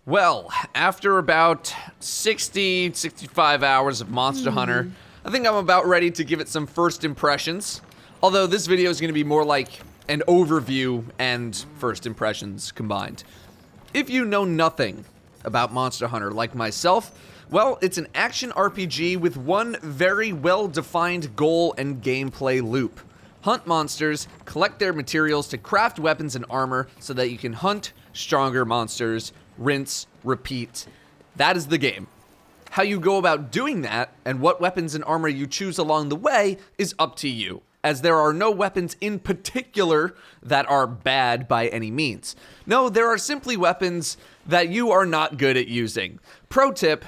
Well, after about 65 hours of Monster Hunter, I think I'm about ready to give it some first impressions. Although this video is going to be more like an overview and first impressions combined. If you know nothing about Monster Hunter like myself, well, it's an action RPG with one very well-defined goal and gameplay loop. Hunt monsters, collect their materials to craft weapons and armor so that you can hunt stronger monsters, rinse, repeat. That is the game. How you go about doing that and what weapons and armor you choose along the way is up to you, as there are no weapons in particular that are bad by any means. No, there are simply weapons that you are not good at using. Pro tip,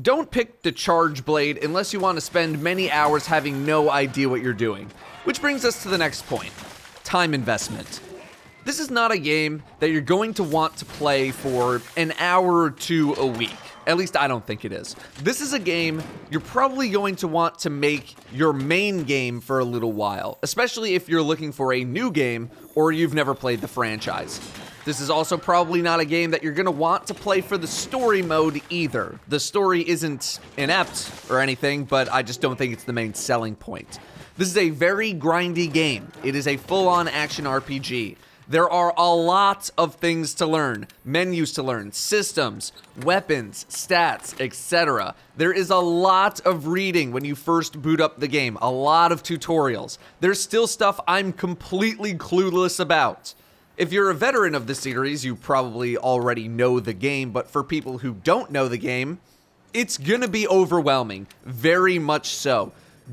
don't pick the charge blade unless you want to spend many hours having no idea what you're doing. Which brings us to the next point, time investment. This is not a game that you're going to want to play for an hour or two a week. At least I don't think it is. This is a game you're probably going to want to make your main game for a little while, especially if you're looking for a new game or you've never played the franchise. This is also probably not a game that you're going to want to play for the story mode either. The story isn't inept or anything, but I just don't think it's the main selling point. This is a very grindy game. It is a full-on action RPG. There are a lot of things to learn, menus to learn, systems, weapons, stats, etc. There is a lot of reading when you first boot up the game, a lot of tutorials. There's still stuff I'm completely clueless about. If you're a veteran of the series, you probably already know the game, but for people who don't know the game, it's gonna be overwhelming, very much so.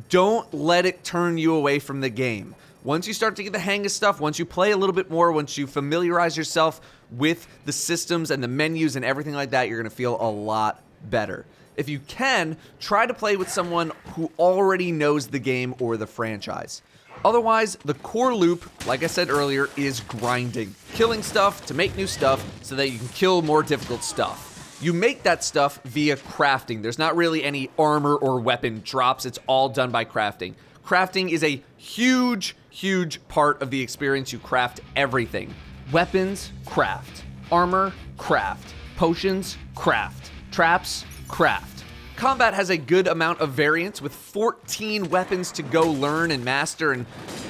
Don't let it turn you away from the game. Once you start to get the hang of stuff, once you play a little bit more, once you familiarize yourself with the systems and the menus and everything like that, you're going to feel a lot better. If you can, try to play with someone who already knows the game or the franchise. Otherwise, the core loop, like I said earlier, is grinding. Killing stuff to make new stuff so that you can kill more difficult stuff. You make that stuff via crafting. There's not really any armor or weapon drops. It's all done by crafting. Crafting is a huge part of the experience. You craft everything. Weapons, craft. Armor, craft. Potions, craft. Traps, craft. Combat has a good amount of variance with 14 weapons to go learn and master, and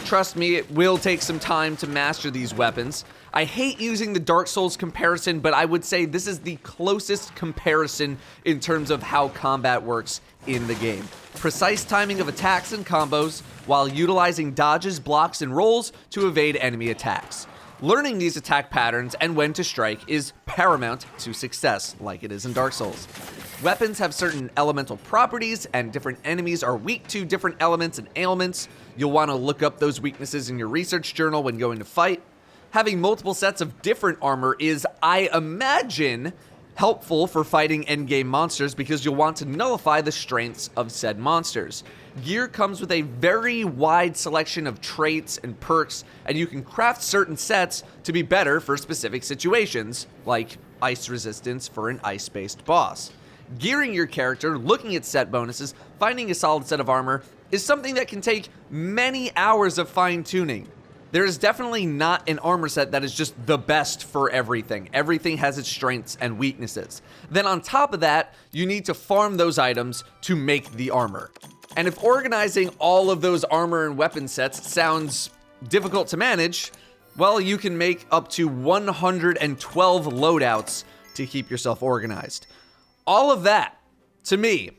trust me, it will take some time to master these weapons. I hate using the Dark Souls comparison, but I would say this is the closest comparison in terms of how combat works in the game. Precise timing of attacks and combos, while utilizing dodges, blocks, and rolls to evade enemy attacks. Learning these attack patterns and when to strike is paramount to success, like it is in Dark Souls. Weapons have certain elemental properties, and different enemies are weak to different elements and ailments. You'll want to look up those weaknesses in your research journal when going to fight. Having multiple sets of different armor is, I imagine, helpful for fighting endgame monsters because you'll want to nullify the strengths of said monsters. Gear comes with a very wide selection of traits and perks, and you can craft certain sets to be better for specific situations, like ice resistance for an ice-based boss. Gearing your character, looking at set bonuses, finding a solid set of armor is something that can take many hours of fine-tuning. There is definitely not an armor set that is just the best for everything. Everything has its strengths and weaknesses. Then on top of that, you need to farm those items to make the armor. And if organizing all of those armor and weapon sets sounds difficult to manage, well, you can make up to 112 loadouts to keep yourself organized. All of that, to me,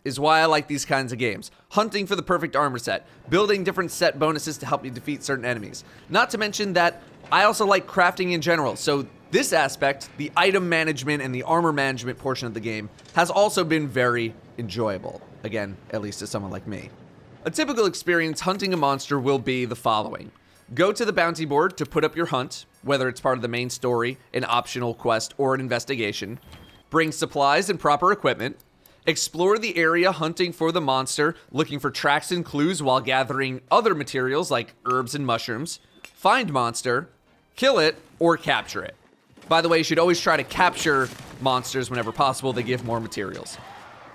is why I like these kinds of games. Hunting for the perfect armor set, building different set bonuses to help you defeat certain enemies. Not to mention that I also like crafting in general, so this aspect, the item management and the armor management portion of the game, has also been very enjoyable. Again, at least to someone like me. A typical experience hunting a monster will be the following. Go to the bounty board to put up your hunt, whether it's part of the main story, an optional quest, or an investigation. Bring supplies and proper equipment. Explore the area hunting for the monster, looking for tracks and clues while gathering other materials like herbs and mushrooms. Find monster, kill it, or capture it. By the way, you should always try to capture monsters whenever possible. They give more materials.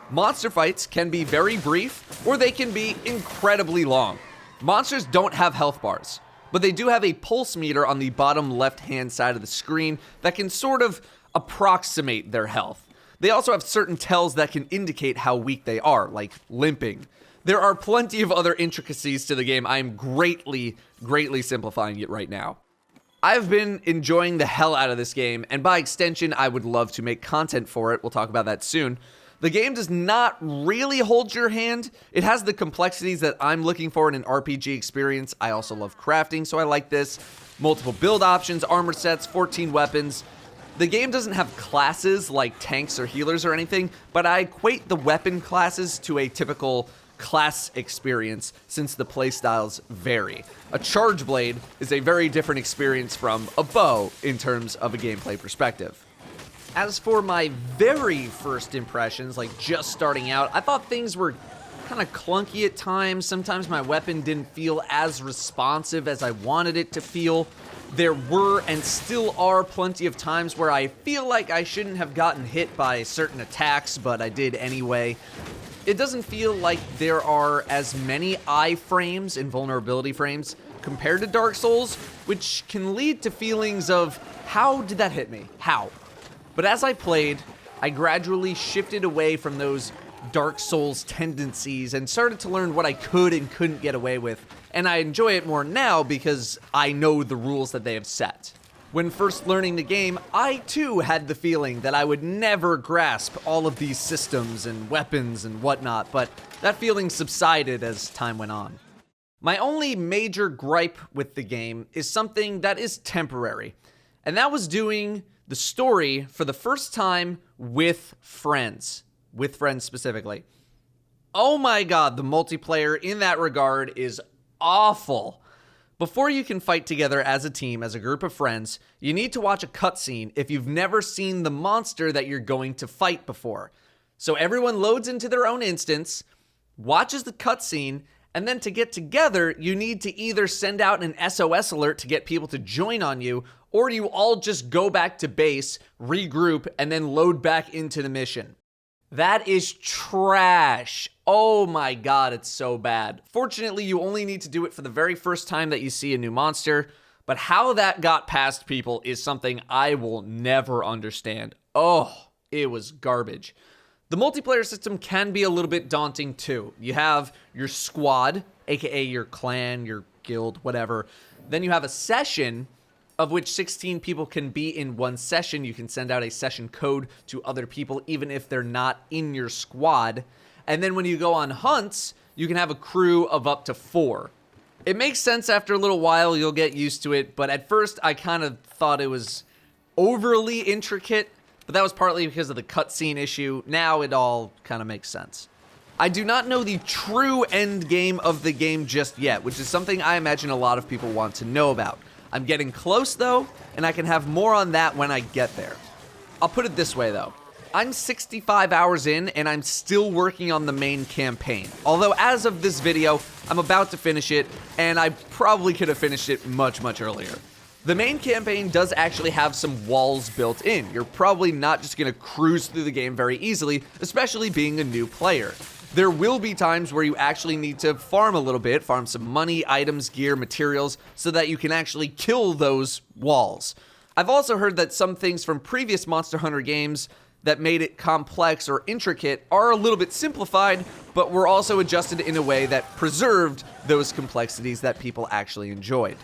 Monster fights can be very brief, or they can be incredibly long. Monsters don't have health bars, but they do have a pulse meter on the bottom left-hand side of the screen that can sort of approximate their health. They also have certain tells that can indicate how weak they are, like limping. There are plenty of other intricacies to the game. I am greatly simplifying it right now. I've been enjoying the hell out of this game, and by extension, I would love to make content for it. We'll talk about that soon. The game does not really hold your hand. It has the complexities that I'm looking for in an RPG experience. I also love crafting, so I like this. Multiple build options, armor sets, 14 weapons. The game doesn't have classes like tanks or healers or anything, but I equate the weapon classes to a typical class experience since the playstyles vary. A charge blade is a very different experience from a bow in terms of a gameplay perspective. As for my very first impressions, like just starting out, I thought things were kind of clunky at times. Sometimes my weapon didn't feel as responsive as I wanted it to feel. There were and still are plenty of times where I feel like I shouldn't have gotten hit by certain attacks, but I did anyway. It doesn't feel like there are as many iframes and vulnerability frames compared to Dark Souls, which can lead to feelings of, how did that hit me? How? But as I played, I gradually shifted away from those Dark Souls tendencies and started to learn what I could and couldn't get away with. And I enjoy it more now because I know the rules that they have set. When first learning the game, I too had the feeling that I would never grasp all of these systems and weapons and whatnot, but that feeling subsided as time went on. My only major gripe with the game is something that is temporary, and that was doing the story for the first time with friends specifically. Oh my god, the multiplayer in that regard is awful. Before you can fight together as a team, as a group of friends, you need to watch a cutscene if you've never seen the monster that you're going to fight before. So everyone loads into their own instance, watches the cutscene, and then to get together, you need to either send out an SOS alert to get people to join on you, or you all just go back to base, regroup, and then load back into the mission. That is trash. Oh my god, it's so bad. Fortunately, you only need to do it for the very first time that you see a new monster, but how that got past people is something I will never understand. Oh, it was garbage. The multiplayer system can be a little bit daunting too. You have your squad, aka your clan, your guild, whatever. Then you have a session, of which 16 people can be in one session. You can send out a session code to other people, even if they're not in your squad. And then when you go on hunts, you can have a crew of up to 4. It makes sense after a little while, you'll get used to it, but at first I kind of thought it was overly intricate, but that was partly because of the cutscene issue. Now it all kind of makes sense. I do not know the true end game of the game just yet, which is something I imagine a lot of people want to know about. I'm getting close though, and I can have more on that when I get there. I'll put it this way though. I'm 65 hours in, and I'm still working on the main campaign. Although as of this video, I'm about to finish it, and I probably could have finished it much earlier. The main campaign does actually have some walls built in. You're probably not just gonna cruise through the game very easily, especially being a new player. There will be times where you actually need to farm a little bit, farm some money, items, gear, materials, so that you can actually kill those walls. I've also heard that some things from previous Monster Hunter games that made it complex or intricate are a little bit simplified, but were also adjusted in a way that preserved those complexities that people actually enjoyed.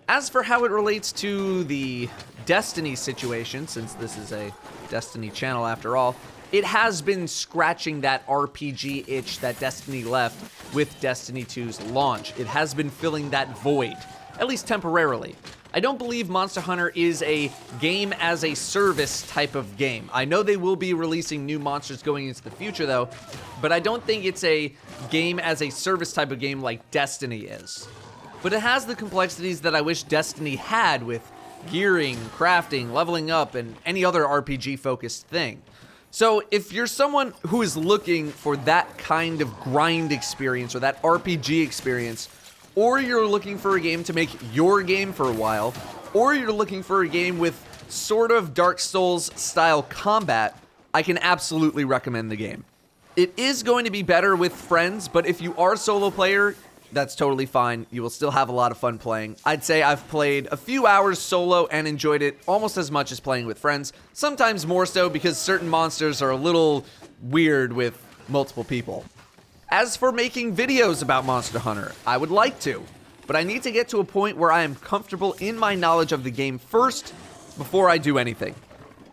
As for how it relates to the Destiny situation, since this is a Destiny channel after all, it has been scratching that RPG itch that Destiny left with Destiny 2's launch. It has been filling that void, at least temporarily. I don't believe Monster Hunter is a game-as-a-service type of game. I know they will be releasing new monsters going into the future, though, but I don't think it's a game-as-a-service type of game like Destiny is. But it has the complexities that I wish Destiny had with gearing, crafting, leveling up, and any other RPG-focused thing. So if you're someone who is looking for that kind of grind experience or that RPG experience, or you're looking for a game to make your game for a while, or you're looking for a game with sort of Dark Souls style combat, I can absolutely recommend the game. It is going to be better with friends, but if you are a solo player, that's totally fine. You will still have a lot of fun playing. I'd say I've played a few hours solo and enjoyed it almost as much as playing with friends. Sometimes more so because certain monsters are a little weird with multiple people. As for making videos about Monster Hunter, I would like to, but I need to get to a point where I am comfortable in my knowledge of the game first before I do anything.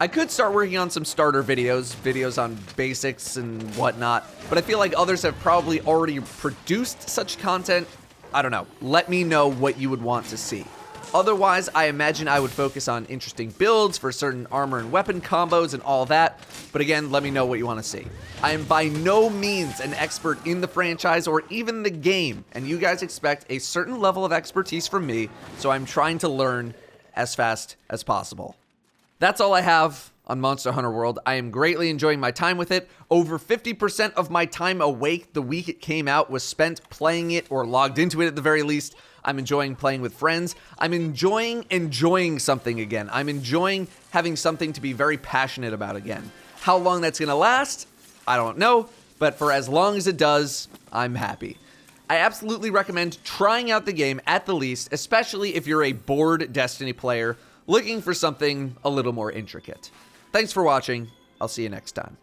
I could start working on some starter videos on basics and whatnot, but I feel like others have probably already produced such content. I don't know. Let me know what you would want to see. Otherwise, I imagine I would focus on interesting builds for certain armor and weapon combos and all that, but again, let me know what you want to see. I am by no means an expert in the franchise or even the game, and you guys expect a certain level of expertise from me, so I'm trying to learn as fast as possible. That's all I have on Monster Hunter World. I am greatly enjoying my time with it. Over 50% of my time awake the week it came out was spent playing it or logged into it at the very least. I'm enjoying playing with friends. I'm enjoying something again. I'm enjoying having something to be very passionate about again. How long that's going to last, I don't know, but for as long as it does, I'm happy. I absolutely recommend trying out the game at the least, especially if you're a bored Destiny player looking for something a little more intricate. Thanks for watching. I'll see you next time.